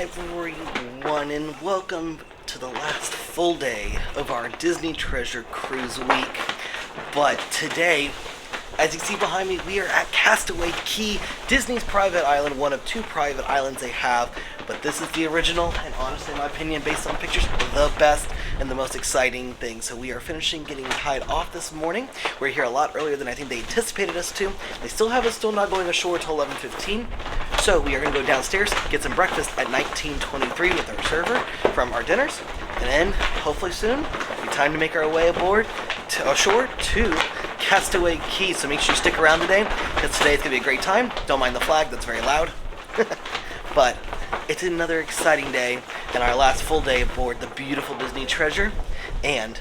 everyone, and welcome to the last full day of our Disney Treasure Cruise week. But today, as you see behind me, we are at Castaway Cay, Disney's private island, one of two private islands they have. But this is the original, and honestly, in my opinion, based on pictures, the best and the most exciting thing. So we are finishing getting tied off this morning. We're here a lot earlier than I think they anticipated us to. They still have us not going ashore until 11:15. So we are going to go downstairs, get some breakfast at 1923 with our server from our dinners, and then hopefully soon it'll be time to make our way ashore to Castaway Cay. So make sure you stick around today, because today is going to be a great time. Don't mind the flag, that's very loud. But it's another exciting day and our last full day aboard the beautiful Disney Treasure, and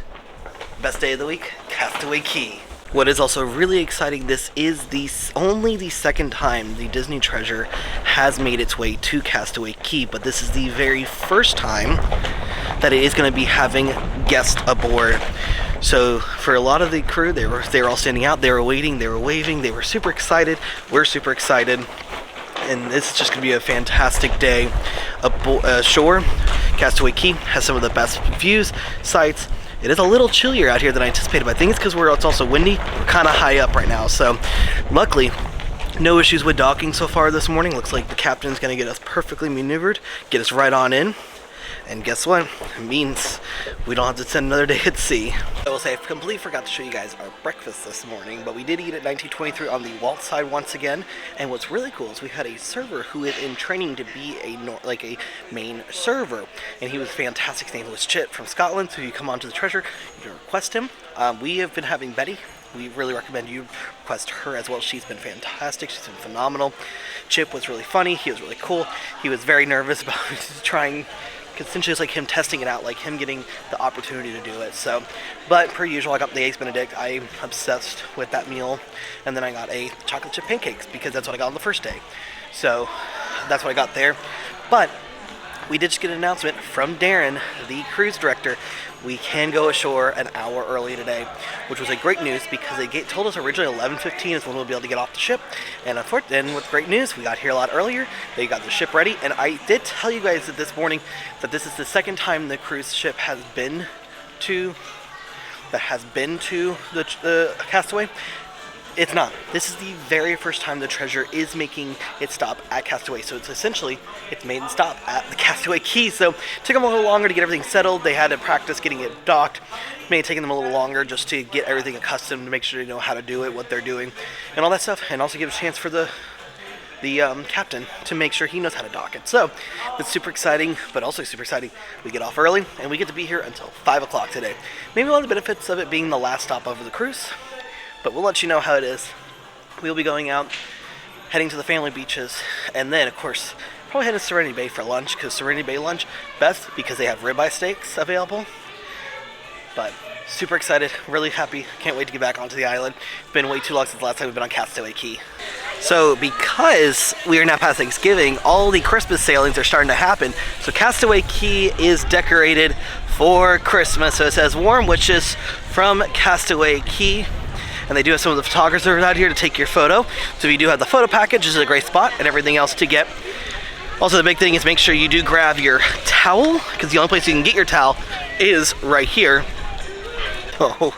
best day of the week, Castaway Cay. What is also really exciting, this is only the second time the Disney Treasure has made its way to Castaway Cay, but this is the very first time that it is going to be having guests aboard. So for a lot of the crew, they were all standing out, they were waiting, they were waving, they were super excited. We're super excited. And this is just going to be a fantastic day ashore. Castaway Cay has some of the best views, sights. It is a little chillier out here than I anticipated, but I think it's because it's also windy. We're kind of high up right now, so luckily, no issues with docking so far this morning. Looks like the captain's going to get us perfectly maneuvered, get us right on in. And guess what? It means we don't have to spend another day at sea. I will say I completely forgot to show you guys our breakfast this morning, but we did eat at 1923 on the Walt side once again. And what's really cool is we had a server who is in training to be a main server, and he was fantastic. His name was Chit from Scotland. So if you come onto the Treasure, you can request him. We have been having Betty. We really recommend you request her as well. She's been fantastic. She's been phenomenal. Chip was really funny. He was really cool. He was very nervous about trying. Essentially, it's like him testing it out, like him getting the opportunity to do it. So, but per usual, I got the Eggs Benedict. I'm obsessed with that meal. And then I got a chocolate chip pancakes because that's what I got on the first day. So that's what I got there. But we did just get an announcement from Darren, the cruise director. We can go ashore an hour early today, which was a great news because they told us originally 11:15 is when we'll be able to get off the ship. And with great news, we got here a lot earlier. They got the ship ready, and I did tell you guys that this morning that this is the second time the cruise ship has been to the Castaway. It's not. This is the very first time the Treasure is making its stop at Castaway. So it's made its stop at the Castaway Cay. So it took them a little longer to get everything settled. They had to practice getting it docked. It may have taken them a little longer just to get everything accustomed, to make sure they know how to do it, what they're doing, and all that stuff. And also give a chance for the captain to make sure he knows how to dock it. So it's super exciting, but also super exciting. We get off early, and we get to be here until 5 o'clock today. Maybe one of the benefits of it being the last stop over the cruise, but we'll let you know how it is. We'll be going out, heading to the family beaches, and then, of course, probably head to Serenity Bay for lunch, because Serenity Bay lunch, best because they have ribeye steaks available. But super excited, really happy, can't wait to get back onto the island. It's been way too long since the last time we've been on Castaway Cay. So because we are now past Thanksgiving, all the Christmas sailings are starting to happen. So Castaway Cay is decorated for Christmas. So it says warm wishes from Castaway Cay. And they do have some of the photographers out here to take your photo. So if you do have the photo package, this is a great spot, and everything else to get. Also, the big thing is make sure you do grab your towel, because the only place you can get your towel is right here. Oh,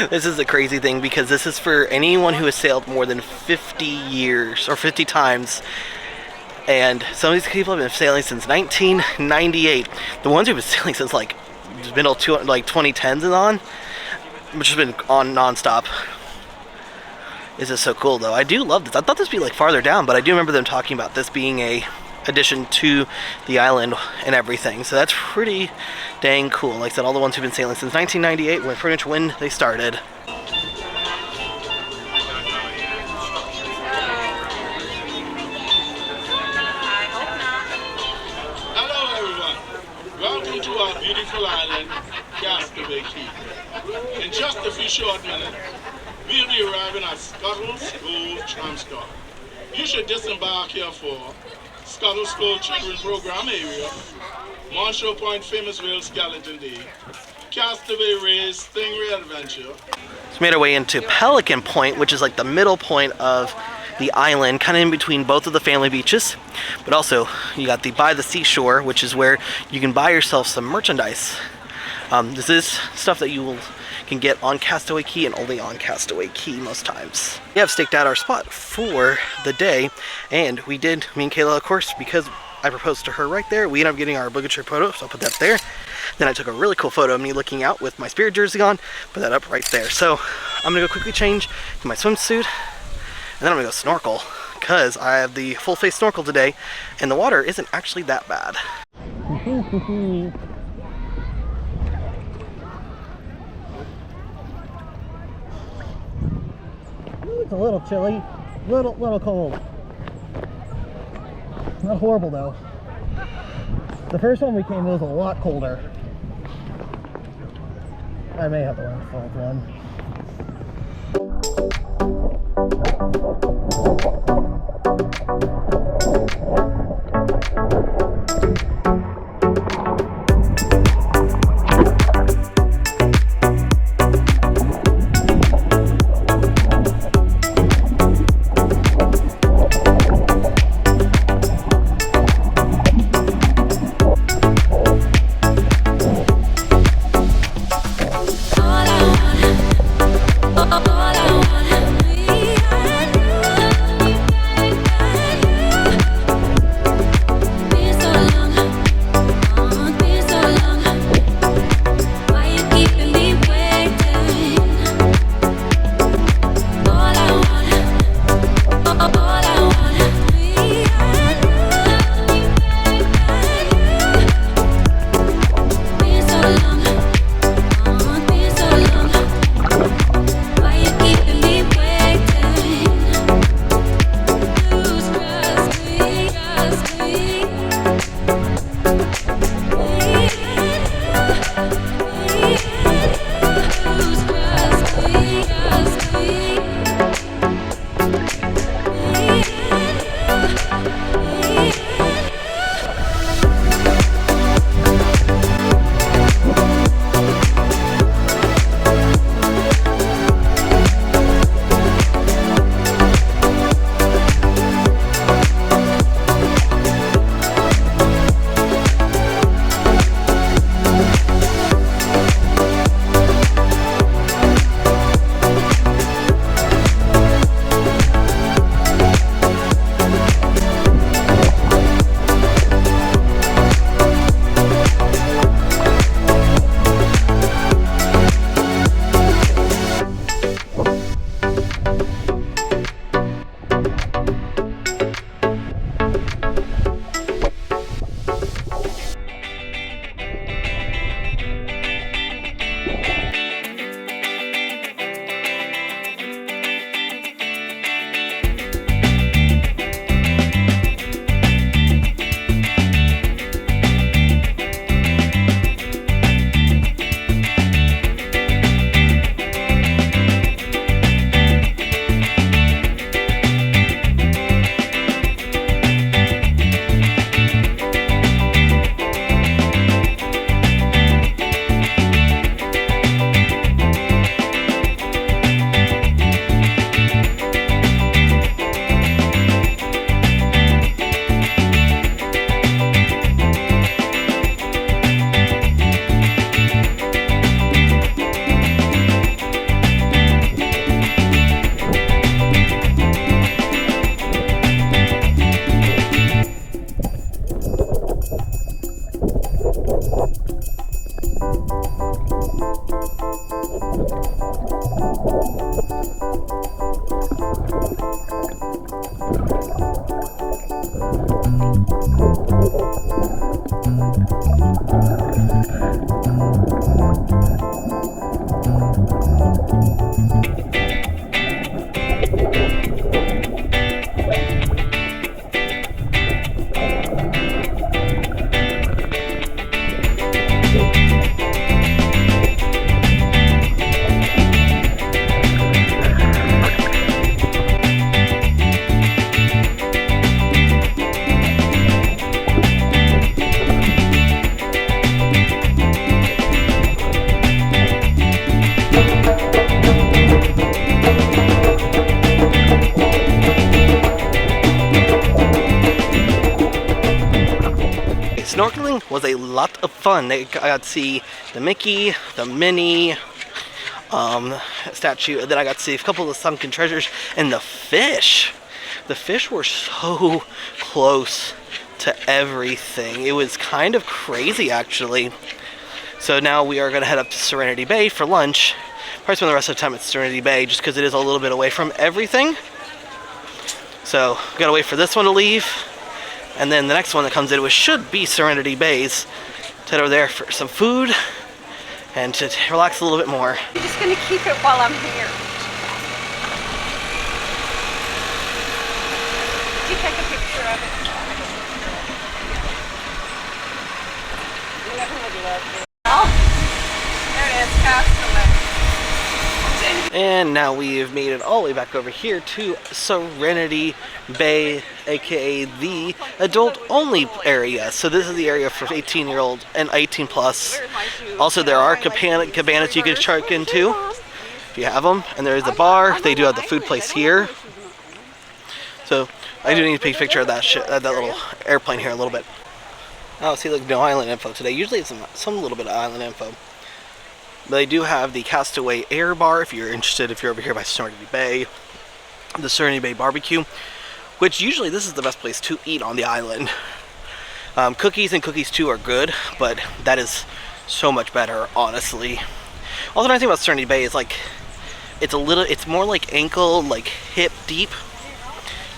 this is a crazy thing, because this is for anyone who has sailed more than 50 years, or 50 times. And some of these people have been sailing since 1998. The ones who've been sailing since like middle 2010s and on, which has been on non-stop. This is so cool, though. I do love this. I thought this would be like farther down, but I do remember them talking about this being a addition to the island and everything. So that's pretty dang cool. Like I said, all the ones who've been sailing since 1998, pretty much when they started. Hello, everyone. Welcome to our beautiful island, Castaway Cay. In just a few short minutes, we'll be arriving at Scuttle's Cove Tramstop. You should disembark here for Scuttle's Cove Children's Program Area, Monshore Point Famous Whale Skeleton Day, Castaway Ray's Stingray Adventure. So we made our way into Pelican Point, which is like the middle point of the island, kind of in between both of the family beaches. But also, you got the by the seashore, which is where you can buy yourself some merchandise. This is stuff that can get on Castaway Cay and only on Castaway Cay most times. We have staked out our spot for the day, and me and Kayla, of course, because I proposed to her right there, we ended up getting our obligatory photo, so I'll put that there. Then I took a really cool photo of me looking out with my Spirit jersey on, put that up right there. So I'm gonna go quickly change to my swimsuit, and then I'm gonna go snorkel, because I have the full face snorkel today, and the water isn't actually that bad. It's a little chilly, little cold. Not horrible though. The first one we came, it was a lot colder. I may have to run a fourth one. Snorkeling was a lot of fun. I got to see the Mickey, the Minnie statue, and then I got to see a couple of sunken treasures, and the fish. The fish were so close to everything. It was kind of crazy, actually. So now we are going to head up to Serenity Bay for lunch. Probably spend the rest of the time at Serenity Bay just because it is a little bit away from everything. So, gotta wait for this one to leave. And then the next one that comes in, which should be Serenity Bay's, to head over there for some food and to relax a little bit more. I'm just gonna keep it while I'm here. Did you take a picture of it? Oh, there it is, Castaway. And now we have made it all the way back over here to Serenity Bay, aka the adult-only area. So this is the area for 18-year-old and 18 plus. Also, there are cabanas you can check into if you have them. And there is a bar. They do have the food place here. So I do need to take a picture of that that little airplane here a little bit. Oh, see, look, no island info today. Usually it's some little bit of island info. But they do have the Castaway Air Bar if you're interested, if you're over here by Serenity Bay. The Serenity Bay Barbecue, which usually this is the best place to eat on the island. Cookies and Cookies 2 are good, but that is so much better, honestly. Also, the nice thing about Serenity Bay is, like, it's more like ankle, like hip deep.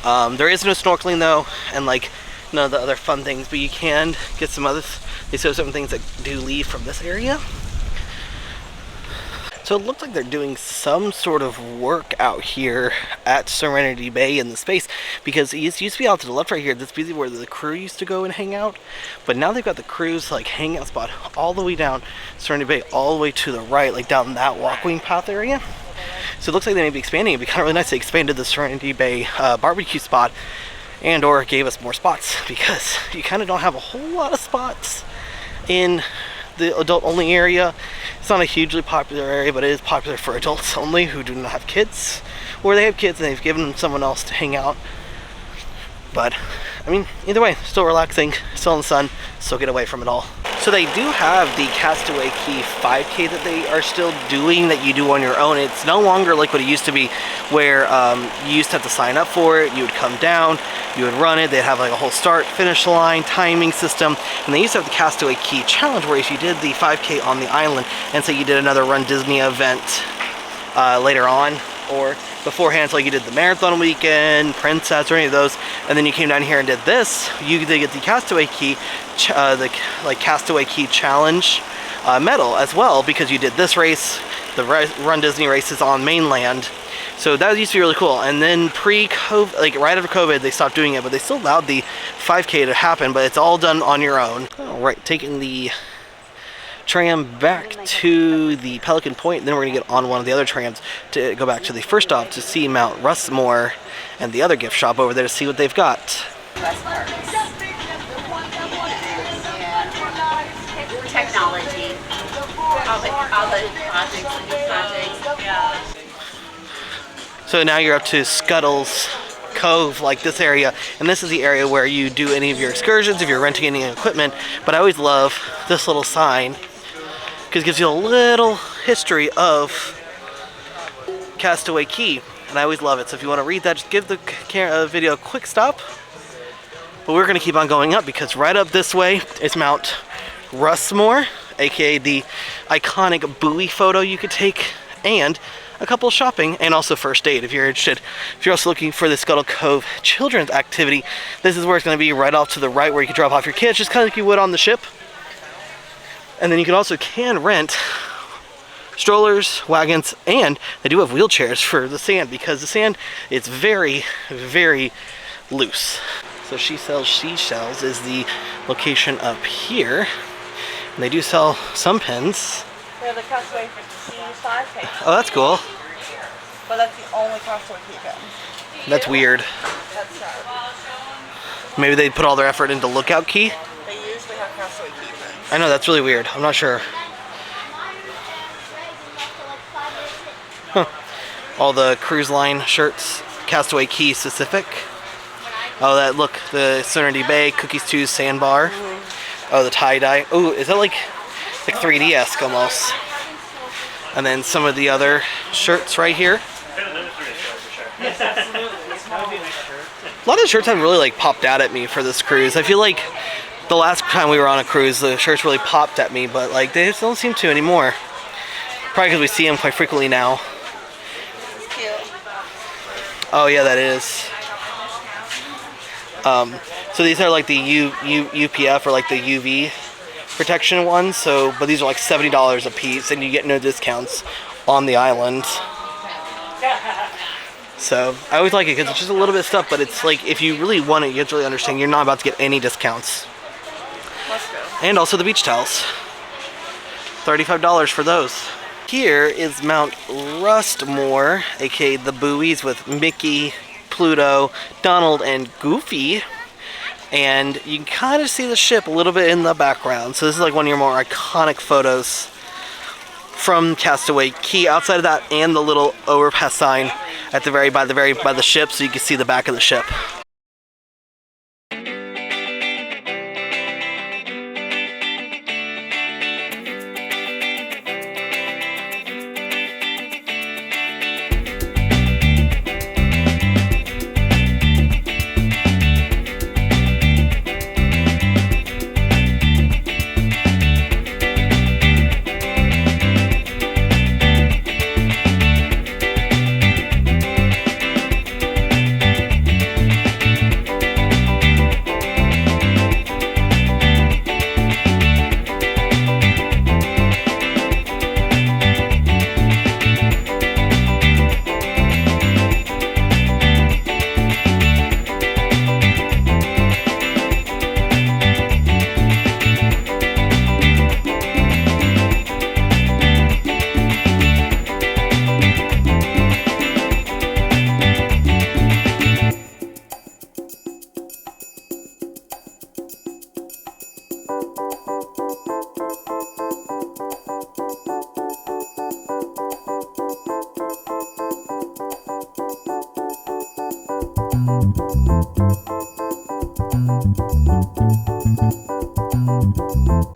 There is no snorkeling though, and like none of the other fun things, but you can get some others. They show some things that do leave from this area. So it looks like they're doing some sort of work out here at Serenity Bay in the space, because it used to be out to the left right here. This is where the crew used to go and hang out, but now they've got the crew's like hangout spot all the way down Serenity Bay, all the way to the right, like down that walkway path area. So it looks like they may be expanding. It'd be kind of really nice. They expanded the Serenity Bay barbecue spot, and or gave us more spots, because you kind of don't have a whole lot of spots in the adult only area. It's not a hugely popular area, but it is popular for adults only who do not have kids, or they have kids and they've given them someone else to hang out. But I mean, either way, still relaxing, still in the sun, still get away from it all. So they do have the Castaway Cay 5K that they are still doing, that you do on your own. It's no longer like what it used to be, where you used to have to sign up for it. You would come down, you would run it. They'd have like a whole start, finish line, timing system. And they used to have the Castaway Cay Challenge, where if you did the 5K on the island, and so you did another Run Disney event later on, or beforehand, so like you did the marathon weekend, Princess, or any of those, and then you came down here and did this, you did get the Castaway Cay, Castaway Cay Challenge medal as well, because you did this race, the Run Disney races on mainland. So that used to be really cool. And then pre-COVID, like right after COVID, they stopped doing it, but they still allowed the 5K to happen, but it's all done on your own. All right, taking the tram back to the Pelican Point, and then we're going to get on one of the other trams to go back to the first stop to see Mount Rushmore and the other gift shop over there to see what they've got. Technology. All the projects. Yeah. So now you're up to Scuttle's Cove, like this area, and this is the area where you do any of your excursions if you're renting any equipment. But I always love this little sign, because it gives you a little history of Castaway Cay, and I always love it. So if you want to read that, just give the video a quick stop. But we're going to keep on going up, because right up this way is Mount Rushmore, aka the iconic buoy photo you could take, and a couple of shopping, and also first aid if you're interested. If you're also looking for the Scuttle Cove children's activity, this is where it's going to be, right off to the right, where you can drop off your kids, just kind of like you would on the ship. And then you can rent strollers, wagons, and they do have wheelchairs for the sand, because the sand is very, very loose. So She Sells Seashells is the location up here, and they do sell some pins. They're the Castaway Cay 5K. Oh, that's cool. But that's the only Castaway Cay pin. That's weird. That's sad. Maybe they put all their effort into Lookout Cay. They usually have Castaway Cay pins. I know, that's really weird. I'm not sure. Huh. All the cruise line shirts, Castaway Cay specific. Oh, that look, the Serenity Bay, Cookies 2 sandbar. Oh, the tie-dye. Oh, is that like 3D-esque almost? And then some of the other shirts right here. A lot of the shirts haven't really like popped out at me for this cruise. I feel like the last time we were on a cruise, the shirts really popped at me, but like they just don't seem to anymore. Probably because we see them quite frequently now. Cute. Oh yeah, that is. So these are like the UPF or like the UV protection ones. So, but these are like $70 a piece, and you get no discounts on the island. So I always like it because it's just a little bit of stuff, but it's like if you really want it, you have to really understand you're not about to get any discounts. Let's go. And also the beach towels. $35 for those. Here is Mount Rustmore, aka the buoys with Mickey, Pluto, Donald, and Goofy. And you can kind of see the ship a little bit in the background. So this is like one of your more iconic photos from Castaway Cay. Outside of that, and the little overpass sign at the by the ship, so you can see the back of the ship.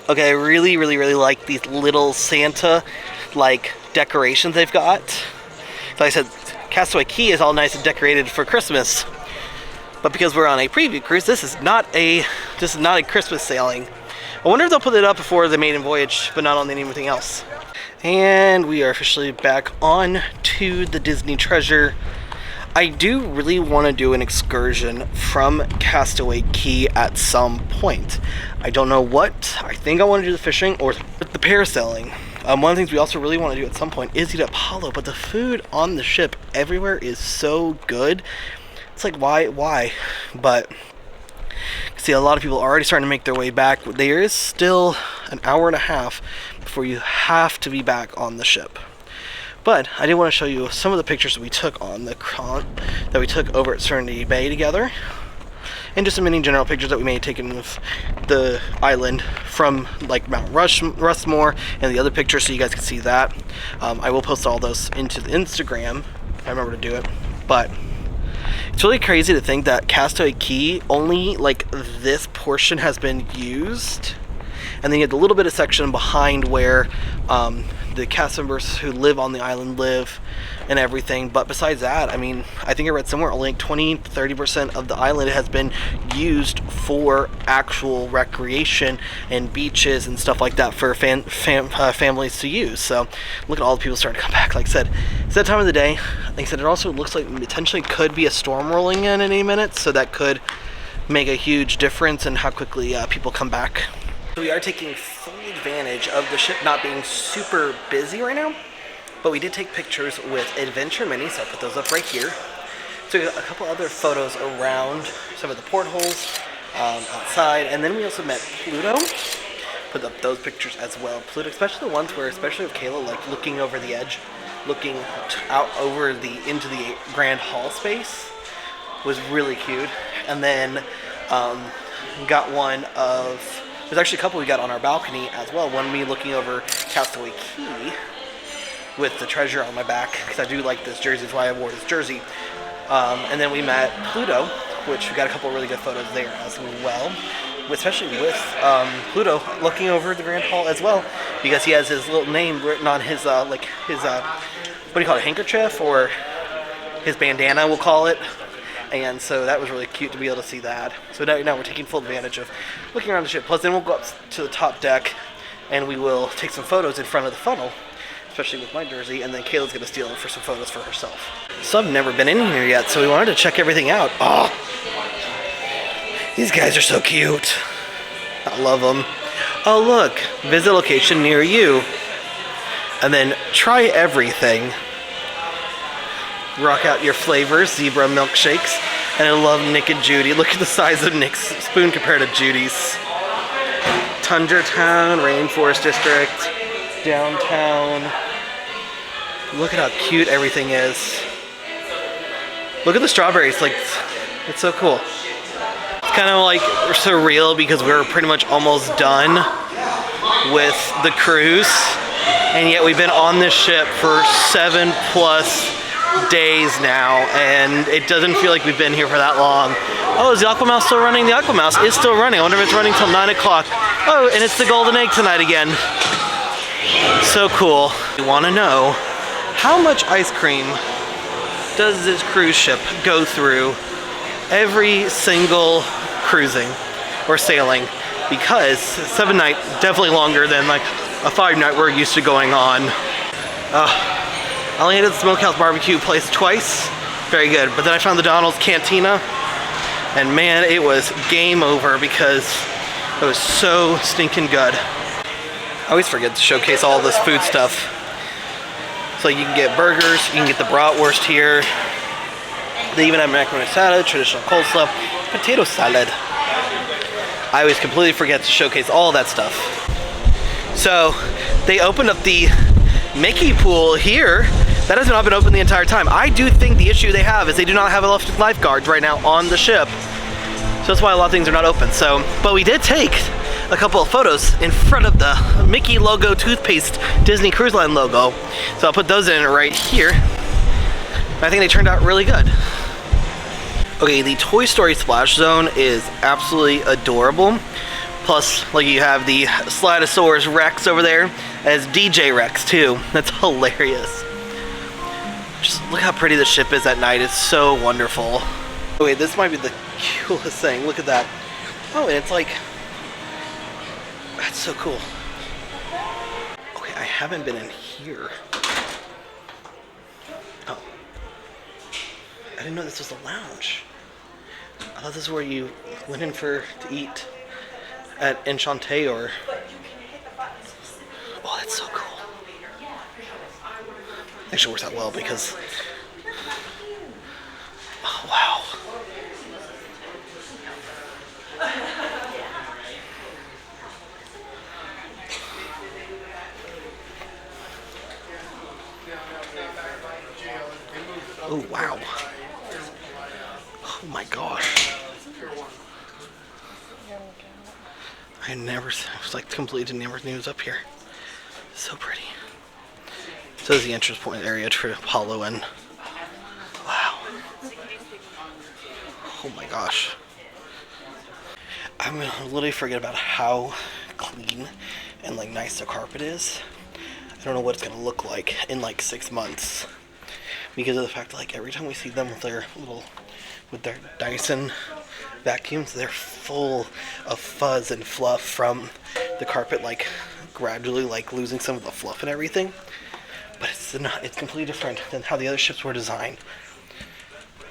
Okay, I really like these little Santa like decorations they've got. Like I said, Castaway Cay is all nice and decorated for Christmas. But because we're on a preview cruise, this is not a Christmas sailing. I wonder if they'll put it up before the maiden voyage, but not on anything else. And we are officially back on to the Disney Treasure. I do really want to do an excursion from Castaway Cay at some point. I don't know what. I think I want to do the fishing or the parasailing. One of the things we also really want to do at some point is eat at Apollo, but the food on the ship everywhere is so good. It's like, why? But see, a lot of people are already starting to make their way back. There is still an hour and a half before you have to be back on the ship. But I did want to show you some of the pictures that we took on that we took over at Serenity Bay together, and just some many general pictures that we made taken of the island from like Mount Rustmore and the other pictures, so you guys can see that. I will post all those into the Instagram if I remember to do it. But it's really crazy to think that Castaway Cay, only like this portion has been used, and then you have the little bit of section behind where the cast members who live on the island live and everything. But besides that, I mean, I think I read somewhere only like 20-30% of the island has been used for actual recreation and beaches and stuff like that for families to use. So look at all the people starting to come back. Like I said, it's that time of the day. Like I said, it also looks like potentially could be a storm rolling in any minute, so that could make a huge difference in how quickly people come back. So we are taking full advantage of the ship not being super busy right now, but we did take pictures with Adventure Minis, so I'll put those up right here. So we got a couple other photos around some of the portholes outside, and then we also met Pluto. Put up those pictures as well. Pluto, especially the ones where, especially with Kayla, like looking over the edge, looking out over into the grand hall space, was really cute. And then got one of, there's actually a couple we got on our balcony as well. One me looking over Castaway Cay with the treasure on my back, because I do like this jersey, that's why I wore this jersey. And then we met Pluto, which we got a couple really good photos there as well. especially with Pluto looking over the Grand Hall as well, because he has his little name written on his what do you call it, handkerchief, or his bandana, we'll call it. And so that was really cute to be able to see that. So now we're taking full advantage of looking around the ship. Plus then we'll go up to the top deck and we will take some photos in front of the funnel, especially with my jersey, and then Kayla's going to steal it for some photos for herself. So I've never been in here yet, so we wanted to check everything out. Oh, these guys are so cute. I love them. Oh look, visit location near you. And then try everything. Rock out your flavors, zebra milkshakes. And I love Nick and Judy. Look at the size of Nick's spoon compared to Judy's. Tundra Town, Rainforest District, downtown. Look at how cute everything is. Look at the strawberries, like, it's so cool. It's kind of like surreal because we're pretty much almost done with the cruise. And yet we've been on this ship for 7+ days now, and it doesn't feel like we've been here for that long. Oh, is the AquaMouse still running? The AquaMouse is still running. I wonder if it's running till 9 o'clock. Oh, and it's the golden egg tonight again. So cool. We want to know, how much ice cream does this cruise ship go through every single cruising or sailing? Because 7-night, definitely longer than like a 5-night we're used to going on. I only ate at the Smokehouse Barbecue place twice. Very good. But then I found the Donald's Cantina, and man, it was game over because it was so stinking good. I always forget to showcase all this food stuff. So you can get burgers, you can get the bratwurst here. They even have macaroni salad, traditional coleslaw, potato salad. I always completely forget to showcase all that stuff. So they opened up the Mickey pool here. That has not been open the entire time. I do think the issue they have is they do not have enough lifeguards right now on the ship. So that's why a lot of things are not open. So, but we did take a couple of photos in front of the Mickey logo toothpaste Disney Cruise Line logo. So I'll put those in right here. I think they turned out really good. Okay, the Toy Story Splash Zone is absolutely adorable. Plus, like, you have the Slidosaurus Rex over there as DJ Rex too. That's hilarious. Just look how pretty the ship is at night. It's so wonderful. Okay, this might be the coolest thing. Look at that. Oh, and it's like, that's so cool. Okay, I haven't been in here. Oh. I didn't know this was a lounge. I thought this is where you went in to eat at Enchante or... Oh, that's so cool. Actually works out well because... Oh, wow. Oh, wow. Oh my gosh. I was like completely never knew it was up here. So pretty. So is the entrance point area for Apollo, and wow. Oh my gosh. I'm gonna literally forget about how clean and like nice the carpet is. I don't know what it's gonna look like in like 6 months, because of the fact that like every time we see them with their Dyson vacuums, they're full of fuzz and fluff from the carpet, like gradually like losing some of the fluff and everything. But it's completely different than how the other ships were designed.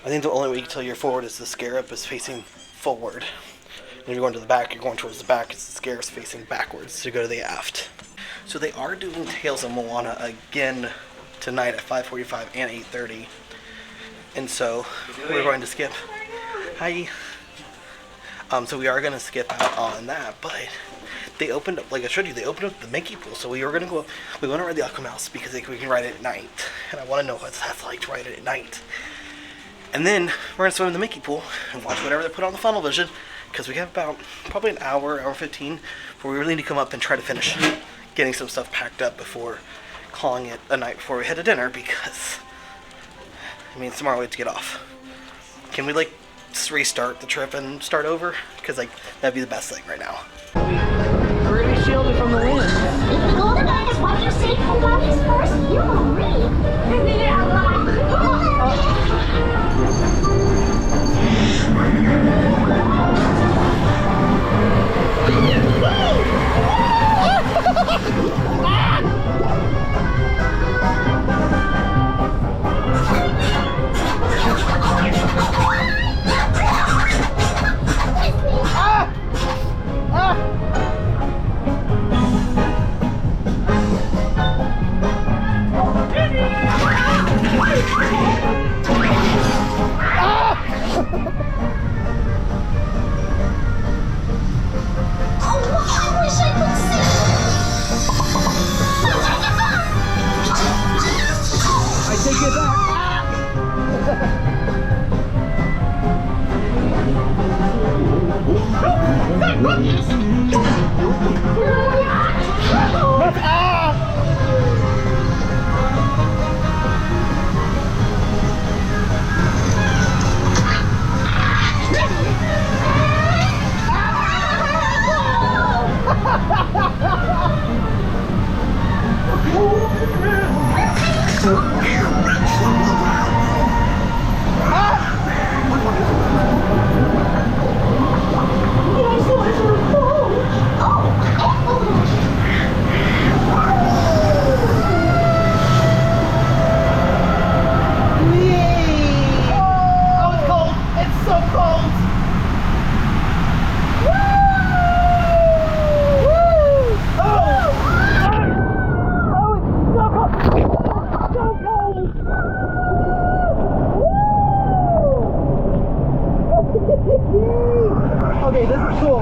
I think the only way you can tell you're forward is the scarab is facing forward. And if you're going to the back, you're going towards the back, it's the scarab's facing backwards to go to the aft. So they are doing Tales of Moana again tonight at 5:45 and 8:30. And so we're going to skip. Hi. So we are going to skip out on that, but they opened up, like I showed you, they opened up the Mickey pool. So we were going to go up, we want to ride the AquaMouse because we can ride it at night. And I want to know what that's like to ride it at night. And then we're going to swim in the Mickey pool and watch whatever they put on the funnel vision, because we have about probably an hour 15 before we really need to come up and try to finish getting some stuff packed up before calling it a night before we head to dinner, because I mean, tomorrow we have to get off. Can we like just restart the trip and start over, because like that'd be the best thing right now. We're gonna be shielded from the wind. If the golden man is what you say from Bobby's first, you will read. Okay, this is cool.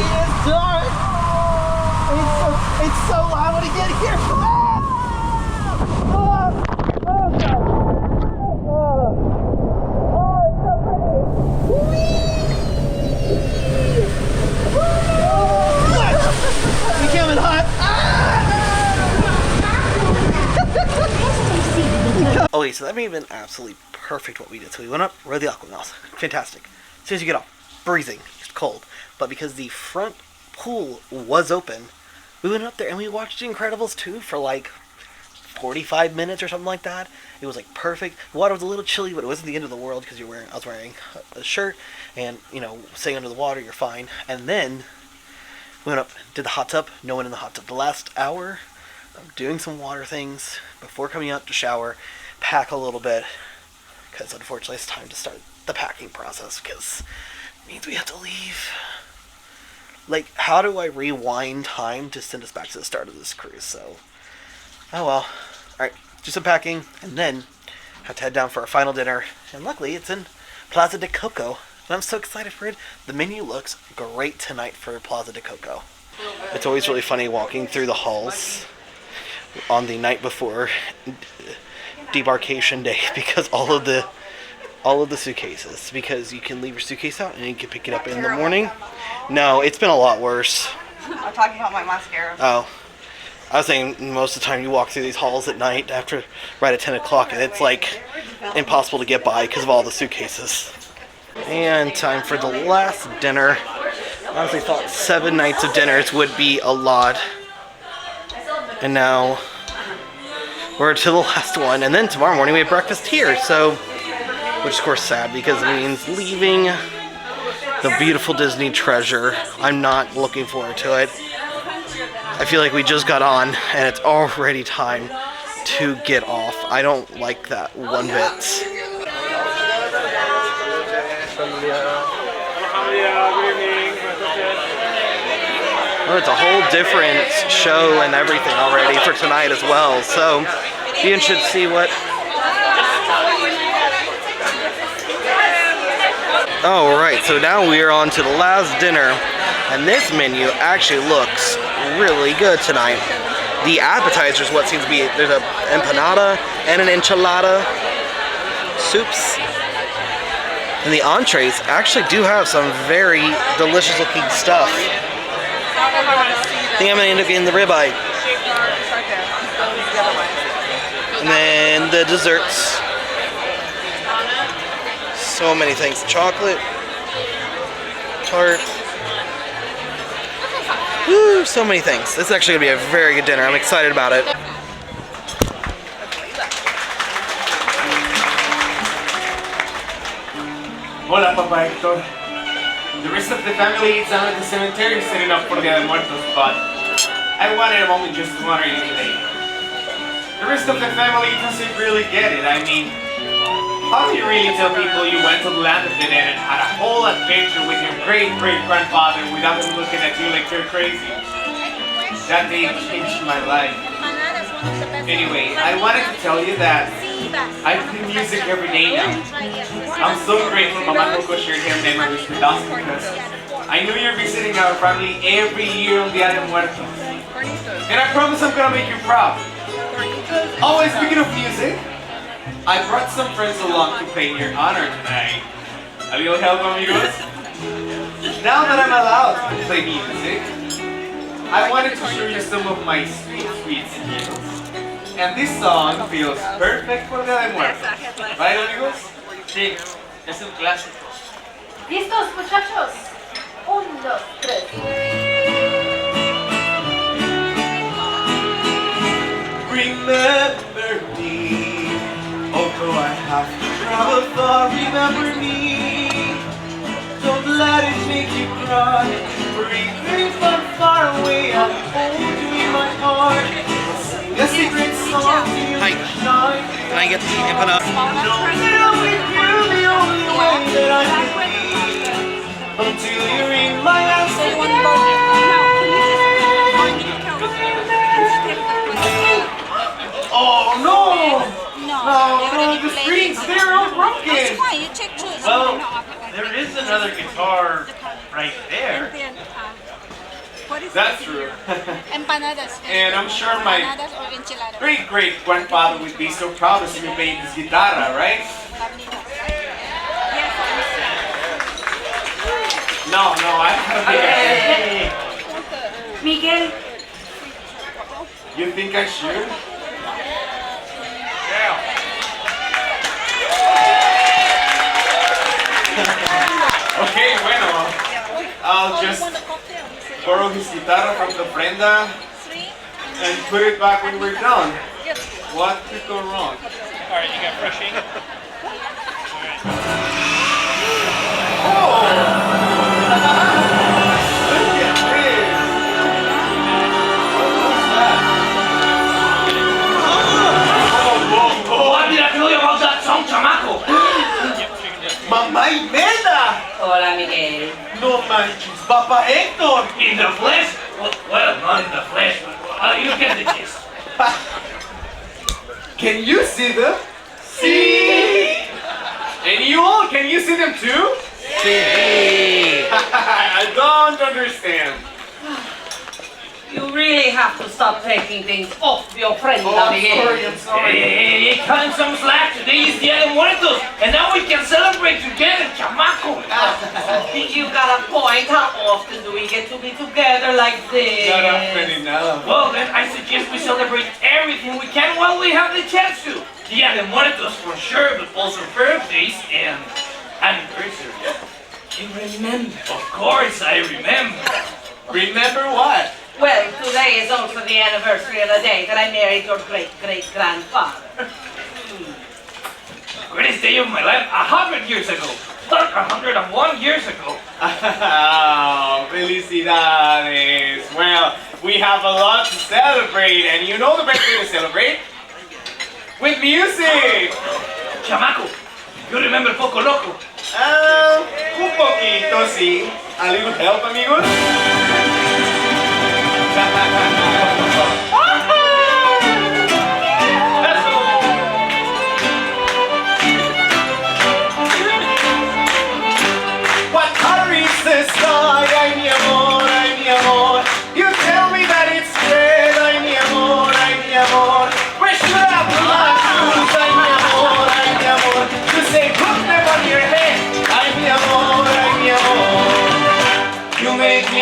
It's dark. It's so loud when you get here. Becoming hot. Okay, so that may have been absolutely perfect what we did. So we went up, rode the AquaMouse. Fantastic. As soon as you get off, freezing, just cold. But because the front pool was open, we went up there and we watched The Incredibles 2 for like 45 minutes or something like that. It was like perfect. The water was a little chilly, but it wasn't the end of the world because I was wearing a shirt, and you know, staying under the water, you're fine. And then we went up, did the hot tub. No one in the hot tub. The last hour, doing some water things before coming out to shower, pack a little bit, because unfortunately it's time to start the packing process because it means we have to leave. Like, how do I rewind time to send us back to the start of this cruise? So, oh well. Alright, do some packing, and then have to head down for our final dinner. And luckily, it's in Plaza De Coco. And I'm so excited for it. The menu looks great tonight for Plaza De Coco. It's always really funny walking through the halls on the night before debarkation day because all of the suitcases, because you can leave your suitcase out and you can pick it up in the morning. No, it's been a lot worse. I'm talking about my mascara. Oh, I was saying most of the time you walk through these halls at night after right at 10 o'clock and it's like impossible to get by because of all the suitcases. And time for the last dinner. I honestly thought 7 nights of dinners would be a lot, and now we're to the last one, and then tomorrow morning we have breakfast here, so, which is of course sad because it means leaving the beautiful Disney treasure. I'm not looking forward to it. I feel like we just got on and it's already time to get off. I don't like that one bit. Oh, it's a whole different show and everything already for tonight as well, so be interested to see what... Alright, so now we are on to the last dinner, and this menu actually looks really good tonight. The appetizers, what seems to be, there's a empanada and an enchilada, soups. And the entrees actually do have some very delicious looking stuff. I think I'm gonna end up getting the ribeye. And then the desserts. So many things. Chocolate, tart. Woo, so many things. This is actually gonna be a very good dinner. I'm excited about it. Hola, Papa Hector. The rest of the family is down at the cemetery setting up for Dia de Muertos, but I wanted a moment just to honor you today. The rest of the family doesn't really get it. I mean, how do you really tell people you went to the land of the dead and had a whole adventure with your great-great-grandfather without them looking at you like you're crazy? That day changed my life. Anyway, I wanted to tell you that I play music every day now. I'm so grateful Mama Coco shared her memories with us because I know you're visiting our family every year on Dia de Muertos. And I promise I'm gonna make you proud. Oh, and speaking of music, I brought some friends along to play in your honor tonight. A little help, amigos? Now that I'm allowed to play music, I wanted to show you some of my sweet, sweet skills. And this song feels perfect for Dia de Muertos. Right, amigos? Sí, es un clásico. ¿Listos, muchachos? 1, 2, 3. Remember me, although I have trouble far, remember me. Don't let it make you cry. Breathing far, far away, I'll hold you in my heart. Sing a secret song to you Hi. shine. Can I get the empanada? Know that with you the only way that I can be. Until you're in my arms. Oh no! No, the screens, they're all broken! Well, there is another guitar right there. That's true. Empanadas. And I'm sure my Empanadas or enchiladas. great-great-grandfather would be so proud to see me playing this guitarra, right? No, I have a Miguel. You think I should? Okay, bueno. I'll just borrow his guitarra from the prenda and put it back when we're done. What could go wrong? Alright, you got fresh ink? Oh! Look at this! What's that? Oh! What did I tell you about that song, chamaco? ¡Mamá Imelda! Hola, Miguel. No manches, Papa Hector! In the flesh? Well, not in the flesh, but you get the gist. Can you see them? See? And you all, can you see them too? See. I don't understand. You really have to stop taking things off your friend, Oh, I'm Miguel. sorry, I'm sorry. Hey, cut him some slack. Today is Dia de Muertos, and now we can celebrate together, chamaco. You got a point. How often do we get to be together like this? Not often enough. Well, then I suggest we celebrate everything we can while we have the chance to. Dia de Muertos for sure, but also birthdays and anniversaries. You remember? Of course I remember. Remember what? Well, today is also the anniversary of the day that I married your great-great-grandfather. Greatest day of my life, 100 years ago. Like 101 years ago. Oh, felicidades. Well, we have a lot to celebrate, and you know the best way to celebrate? With music! Chamaco, you remember Poco Loco? Un poquito, sí. A little help, amigos? What color is the sky? Ay, mi amor, ay, mi amor. You tell me that it's red, ay, mi amor.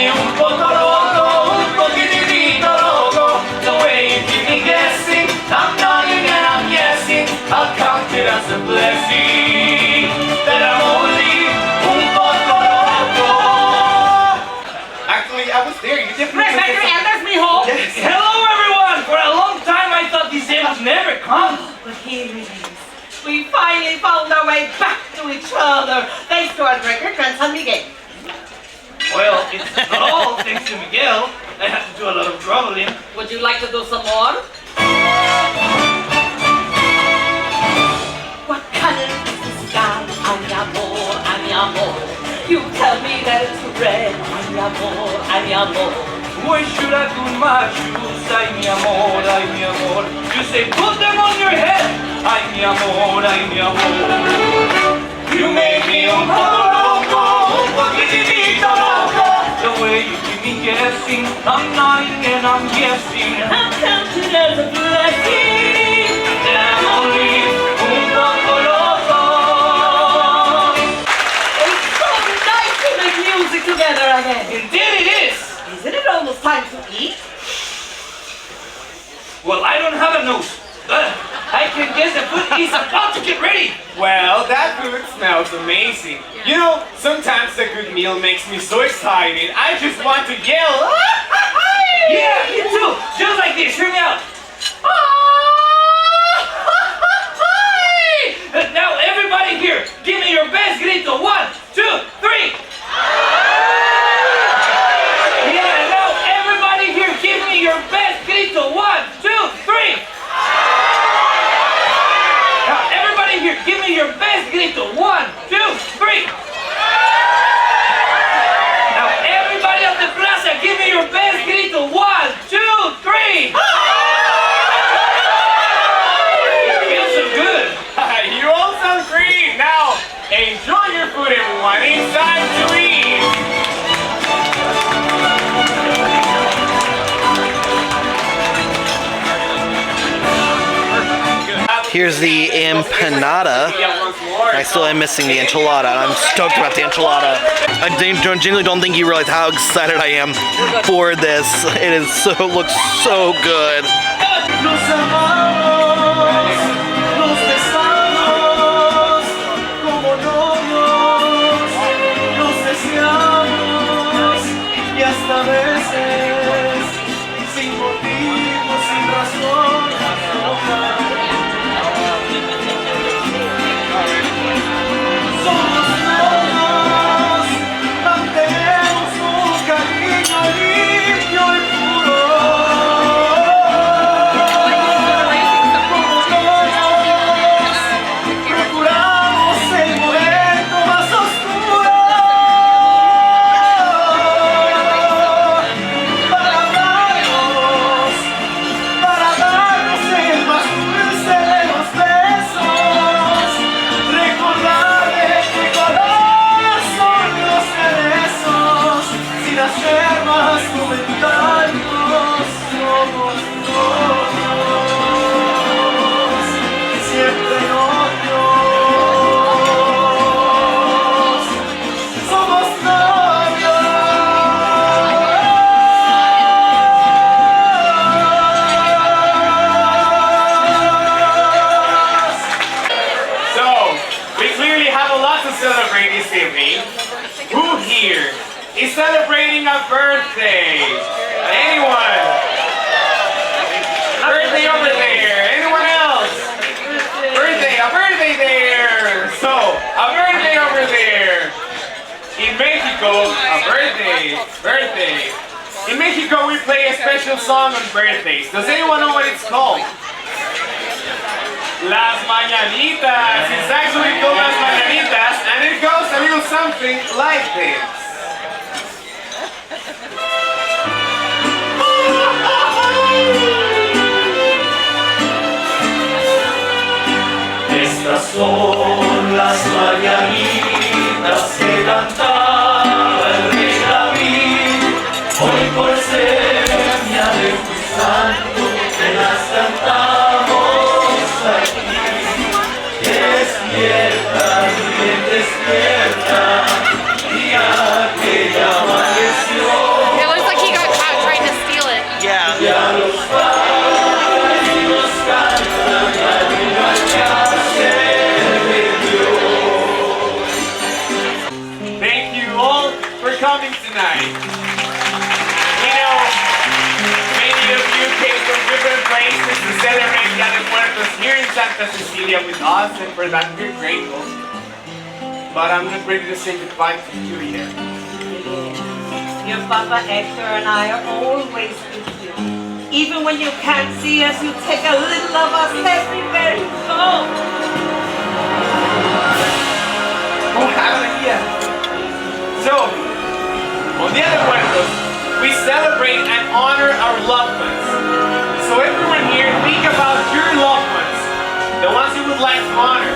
me un poco loco, un poquitito loco. The way you keep me guessing, I'm nodding and I'm guessing. I'll count it as a blessing that I'm only un poco loco. Actually, I was there. You did Respect your elders, mijo. Yes. Hello everyone! For a long time I thought this day would never come. But here it is. We finally found our way back to each other, thanks to our great grandson Miguel. Well, it's not all thanks to Miguel. I had to do a lot of traveling. Would you like to do some more? What color is the sky? Ay, amor, ay, amor. You tell me that it's red. Ay, amor, ay, amor. Where should I put my shoes? Ay, mi amor, ay, mi amor. You say put them on your head. Ay, mi amor, ay, mi amor. You made me un poco loco, un poquitito loco. The way you keep me guessing, I'm nodding and I'm guessing. I'm counting as a blessing. And I'm only un poco loco. It's so nice to make music together again. Indeed it is. Isn't it almost time to eat? Well, I don't have a nose. I can guess the food is about to get ready. Well, that food smells amazing. You know, sometimes a good meal makes me so excited. I just want to yell. Yeah, me too. Just like this. Hear me out. Now, everybody here, give me your best grito. 1, 2, 3. Yeah, now everybody here, give me your best grito. 1, 2, 3. Now, everybody here, give me your best grito. 1, 2, 3. Now, everybody at the plaza, give me your best grito. 1, 2, 3. It feels so good. You all sound great. Now, enjoy your food, everyone. It's time to eat. Here's the empanada. I still am missing the enchilada, and I'm stoked about the enchilada. I genuinely don't think you realize how excited I am for this. It is looks so good. Nos amamos, nos besamos como novios, nos deseamos y hasta veces sin motivo, sin razón. Somos novios, mantenemos un cariño limpio y puro. Procuramos el momento más oscuro para darnos el más dulce de los besos, recordarle que corazón los cerezos, sin hacer más comentarios, somos novios, siempre novios, somos novios. So, we clearly have a lot to celebrate this evening. Who here is celebrating a birthday? Anyone? Birthday over there. Anyone else? Birthday, a birthday there. So, a birthday over there. In Mexico, a birthday. In Mexico, we play a special song on birthdays. Does anyone know what it's called? Las Mañanitas. It's actually called Las Mañanitas, and it goes a little something like this. Estas son las mañanitas que cantaba el rey David. Hoy por ser día de tu santo, te las cantamos aquí. Despierta, bien despierta, día que ya amaneció. coming tonight. You know, many of you came from different places to celebrate Dia de Muertos here in Santa Cecilia with us, and for that we're grateful. But I'm not ready to say goodbye to you yet. Your Papa Hector and I are always with you. Even when you can't see us, you take a little of us everywhere you go. Oh, have an idea. So, on Dia de Muertos, we celebrate and honor our loved ones. So everyone here, think about your loved ones, the ones you would like to honor.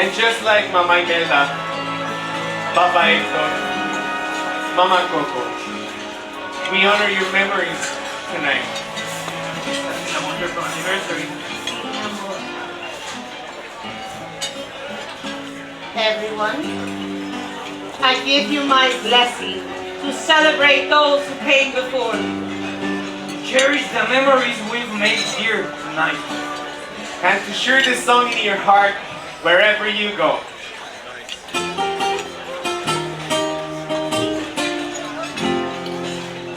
And just like Mama Imelda, Papa Hector, Mama Coco, we honor your memories tonight. It's a wonderful anniversary. Everyone, I give you my blessing to celebrate those who came before you. Cherish the memories we've made here tonight. And to share this song in your heart wherever you go.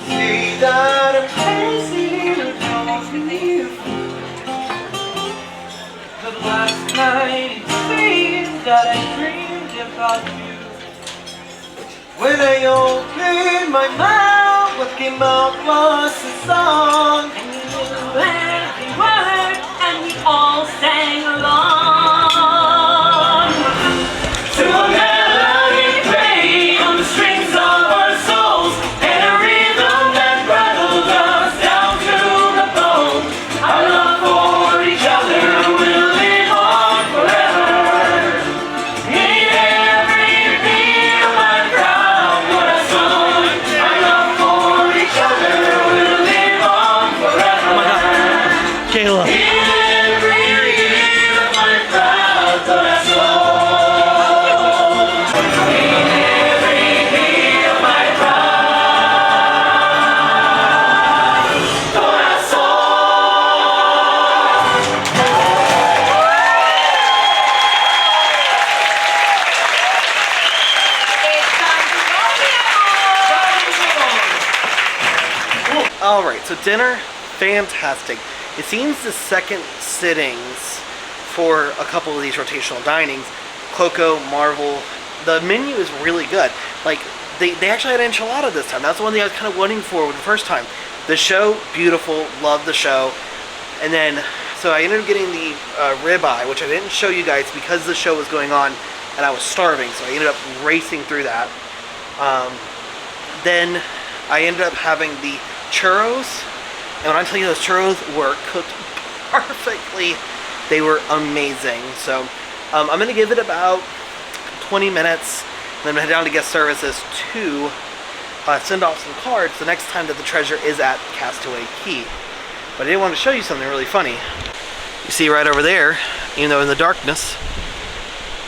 See that I'm crazy with you. The last night it seemed that I dreamed about you. When I opened my mouth, what came out was a song. And you knew every word, and we all sang along. To a melody playing on the strings of our souls, and a rhythm that rattled us down to the bone. Our love for each other will live on forever. In every beat of my proud corazón, our love for each other will live on forever. Kayla. In every beat of my proud corazón. All right, so dinner, fantastic. It seems the second sittings for a couple of these rotational dinings, Coco, Marvel, the menu is really good. Like, they actually had enchilada this time. That's the one thing I was kind of waiting for the first time. The show, beautiful, loved the show. And then, so I ended up getting the ribeye, which I didn't show you guys because the show was going on and I was starving, so I ended up racing through that. Then I ended up having the churros, and when I tell you those churros were cooked perfectly, they were amazing. So I'm going to give it about 20 minutes, and then I'm going to head down to guest services to send off some cards the next time that the treasure is at Castaway Cay. But I did want to show you something really funny. You see right over there, even though in the darkness,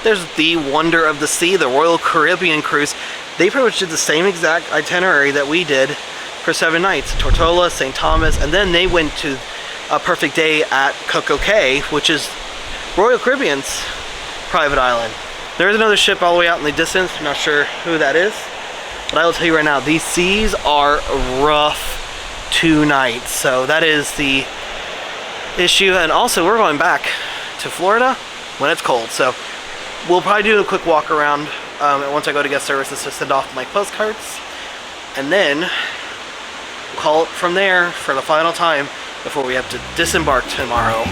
there's the Wonder of the Sea, the Royal Caribbean cruise. They pretty much did the same exact itinerary that we did for 7 nights. Tortola, St. Thomas, and then they went to a perfect day at Castaway Cay, which is Royal Caribbean's private island. There's another ship all the way out in the distance. I'm not sure who that is, but I will tell you right now, these seas are rough tonight. So that is the issue. And also, we're going back to Florida when it's cold. So we'll probably do a quick walk around once I go to guest services to send off my postcards, and then we'll call it from there for the final time before we have to disembark tomorrow.